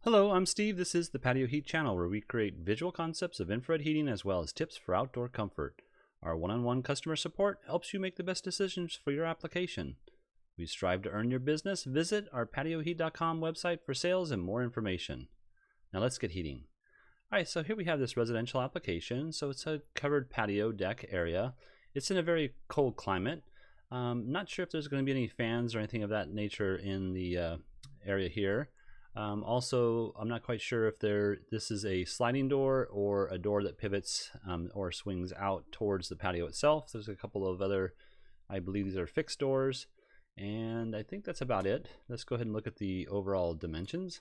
Hello, I'm Steve. This is the Patio Heat channel where we create visual concepts of infrared heating as well as tips for outdoor comfort. Our one-on-one customer support helps you make the best decisions for your application. We strive to earn your business. Visit our patioheat.com website for sales and more information. Now let's get heating. Alright, so here we have this residential application. So it's a covered patio deck area. It's in a very cold climate. Not sure if there's going to be any fans or anything of that nature in the area here. Also, I'm not quite sure if this is a sliding door or a door that pivots or swings out towards the patio itself. There's a couple of other, I believe these are fixed doors, and I think that's about it. Let's go ahead and look at the overall dimensions.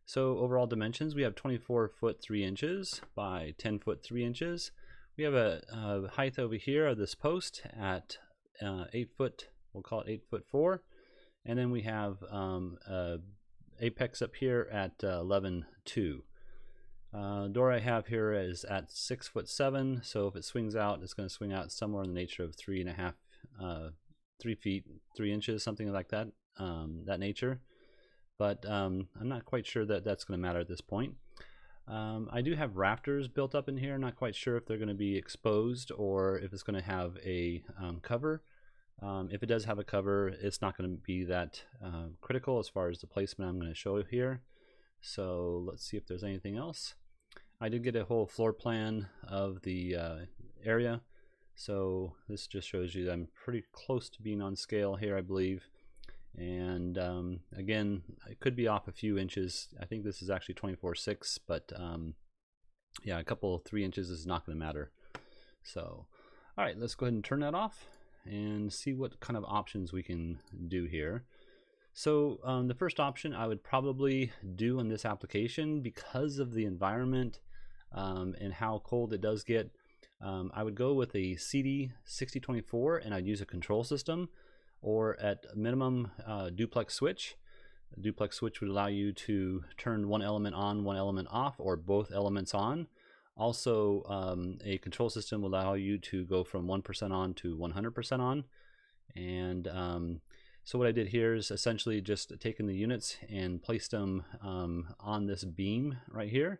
So overall dimensions, we have 24 foot 3 inches by 10 foot 3 inches. We have a height over here of this post at 8 foot, we'll call it 8'4", and then we have apex up here at 11.2. Door I have here is at 6'7", so if it swings out, it's going to swing out somewhere in the nature of 3 feet 3 inches, something like that, that nature. But I'm not quite sure that that's going to matter at this point. I do have rafters built up in here. Not quite sure if they're going to be exposed or if it's going to have a cover. If it does have a cover, it's not going to be that critical as far as the placement I'm going to show here. So let's see if there's anything else. I did get a whole floor plan of the area. So this just shows you that I'm pretty close to being on scale here, I believe. And again, it could be off a few inches. I think this is actually 24/6, but yeah, a couple of 3 inches is not going to matter. So, all right, let's go ahead and turn that off and see what kind of options we can do here. So the first option I would probably do in this application, because of the environment and how cold it does get, I would go with a CD 6024 and I'd use a control system, or at minimum duplex switch. A duplex switch would allow you to turn one element on, one element off, or both elements on. Also, a control system will allow you to go from 1% on to 100% on. And so what I did here is essentially just taken the units and placed them on this beam right here,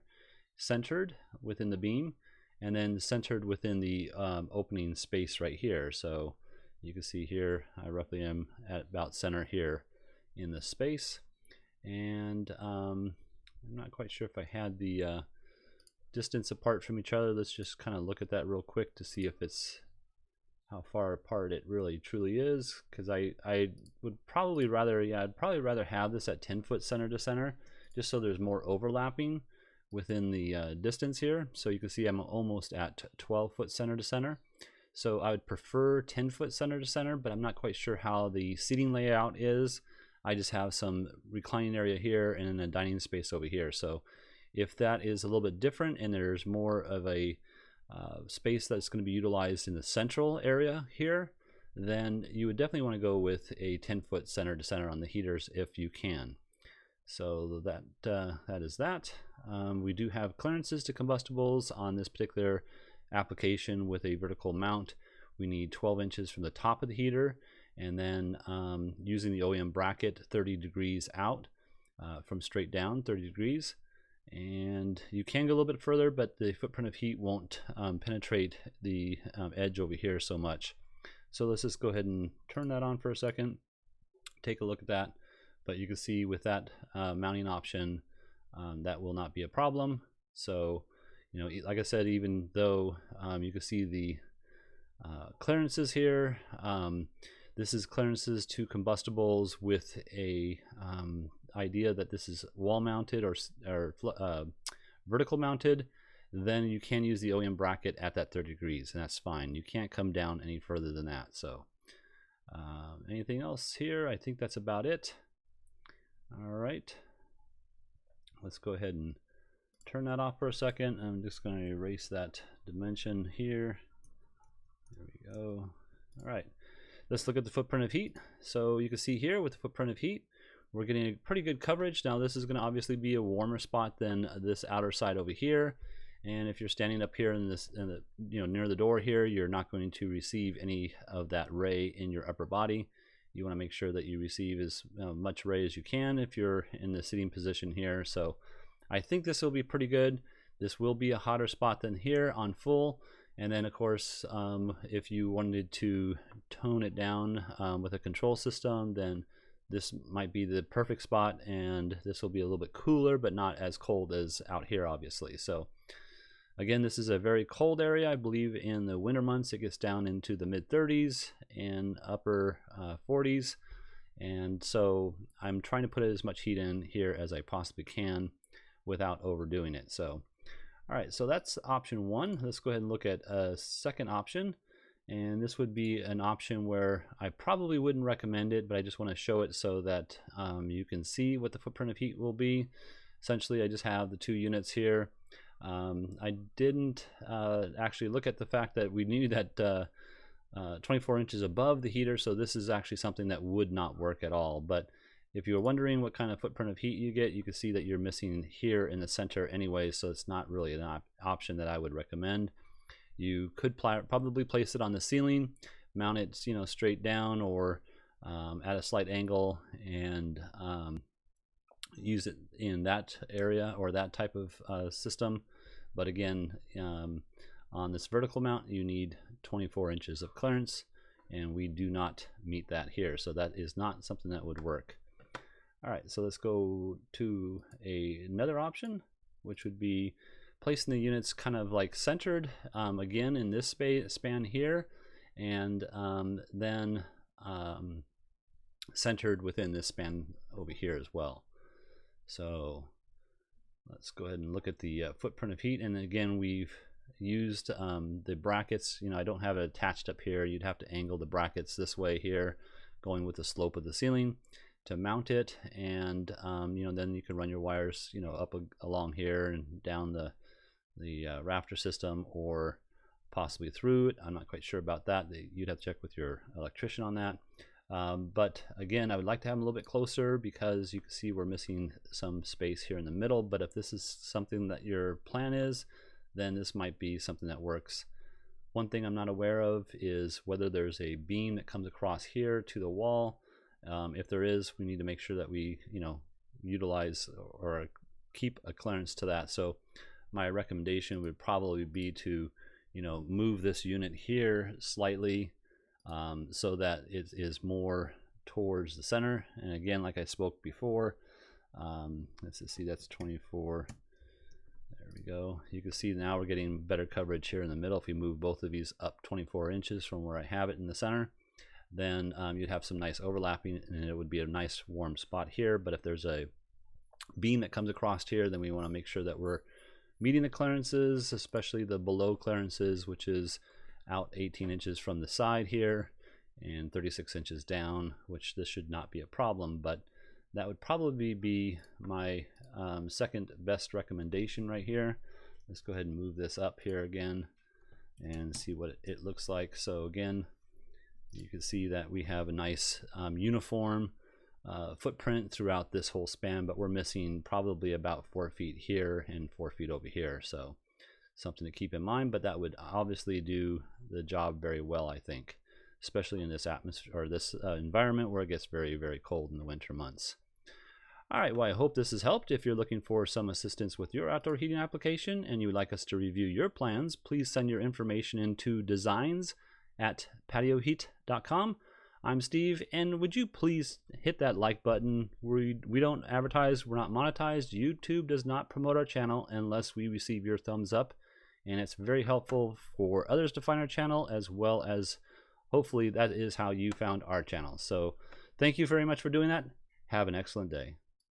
centered within the beam, and then centered within the opening space right here. So you can see here, I roughly am at about center here in the space. And I'm not quite sure if I had the distance apart from each other. Let's just kind of look at that real quick to see if it's how far apart it really truly is, because I would probably rather, yeah, I'd probably rather have this at 10 foot center to center, just so there's more overlapping within the distance here. So you can see I'm almost at 12 foot center to center. So I would prefer 10 foot center to center, but I'm not quite sure how the seating layout is. I just have some reclining area here and then a dining space over here. So if that is a little bit different and there's more of a space that's going to be utilized in the central area here, then you would definitely want to go with a 10 foot center to center on the heaters if you can. So that is that. We do have clearances to combustibles on this particular application with a vertical mount. We need 12 inches from the top of the heater, and then using the OEM bracket 30 degrees out from straight down 30 degrees. And you can go a little bit further, but the footprint of heat won't penetrate the edge over here so much. So let's just go ahead and turn that on for a second, take a look at that. But you can see with that mounting option, that will not be a problem. So, you know, like I said, even though you can see the clearances here, this is clearances to combustibles with a idea that this is wall mounted or vertical mounted, then you can use the OEM bracket at that 30 degrees, and that's fine. You can't come down any further than that. So anything else here? I think that's about it. All right, let's go ahead and turn that off for a second. I'm just going to erase that dimension here. There we go. All right, let's look at the footprint of heat. So you can see here with the footprint of heat, we're getting a pretty good coverage. Now this is going to obviously be a warmer spot than this outer side over here. And if you're standing up here in this, near the door here, you're not going to receive any of that ray in your upper body. you want to make sure that you receive as much ray as you can if you're in the sitting position here. So I think this will be pretty good. This will be a hotter spot than here on full. And then of course, if you wanted to tone it down with a control system, then this might be the perfect spot, and this will be a little bit cooler, but not as cold as out here, obviously. So again, this is a very cold area. I believe in the winter months it gets down into the mid 30s and upper 40s. And so I'm trying to put as much heat in here as I possibly can without overdoing it. So all right, so that's option one. Let's go ahead and look at a second option. And this would be an option where I probably wouldn't recommend it, but I just want to show it so that you can see what the footprint of heat will be. Essentially, I just have the 2 units here. I didn't actually look at the fact that we needed that 24 inches above the heater, so this is actually something that would not work at all. But if you were wondering what kind of footprint of heat you get, you can see that you're missing here in the center anyway, so it's not really an option that I would recommend. You could probably place it on the ceiling, mount it, straight down or at a slight angle, and use it in that area or that type of system. But again, on this vertical mount, you need 24 inches of clearance, and we do not meet that here, so that is not something that would work. All right, so let's go to another option, which would be placing the units kind of like centered again in this span here, and then centered within this span over here as well. So let's go ahead and look at the footprint of heat. And again, we've used the brackets. I don't have it attached up here. You'd have to angle the brackets this way here, going with the slope of the ceiling to mount it. And then you can run your wires up along here and down the rafter system, or possibly through it. I'm not quite sure about that. You'd have to check with your electrician on that. But again, I would like to have them a little bit closer, because you can see we're missing some space here in the middle. But if this is something that your plan is, then this might be something that works. One thing I'm not aware of is whether there's a beam that comes across here to the wall. If there is, we need to make sure that we utilize or keep a clearance to that. So my recommendation would probably be to move this unit here slightly, so that it is more towards the center. And again, like I spoke before, let's just see, that's 24. There we go. You can see now we're getting better coverage here in the middle. If we move both of these up 24 inches from where I have it in the center, then you'd have some nice overlapping, and it would be a nice warm spot here. But if there's a beam that comes across here, then we want to make sure that we're meeting the clearances, especially the below clearances, which is out 18 inches from the side here and 36 inches down, which this should not be a problem. But that would probably be my second best recommendation right here. Let's go ahead and move this up here again and see what it looks like. So again, you can see that we have a nice uniform footprint throughout this whole span, but we're missing probably about 4 feet here and 4 feet over here. So something to keep in mind, but that would obviously do the job very well, I think, especially in this atmosphere or this environment where it gets very, very cold in the winter months. All right, well, I hope this has helped. If you're looking for some assistance with your outdoor heating application and you would like us to review your plans, please send your information into designs@patioheat.com. I'm Steve, and would you please hit that like button? We don't advertise, we're not monetized. YouTube does not promote our channel unless we receive your thumbs up, and it's very helpful for others to find our channel, as well as hopefully that is how you found our channel. So thank you very much for doing that. Have an excellent day.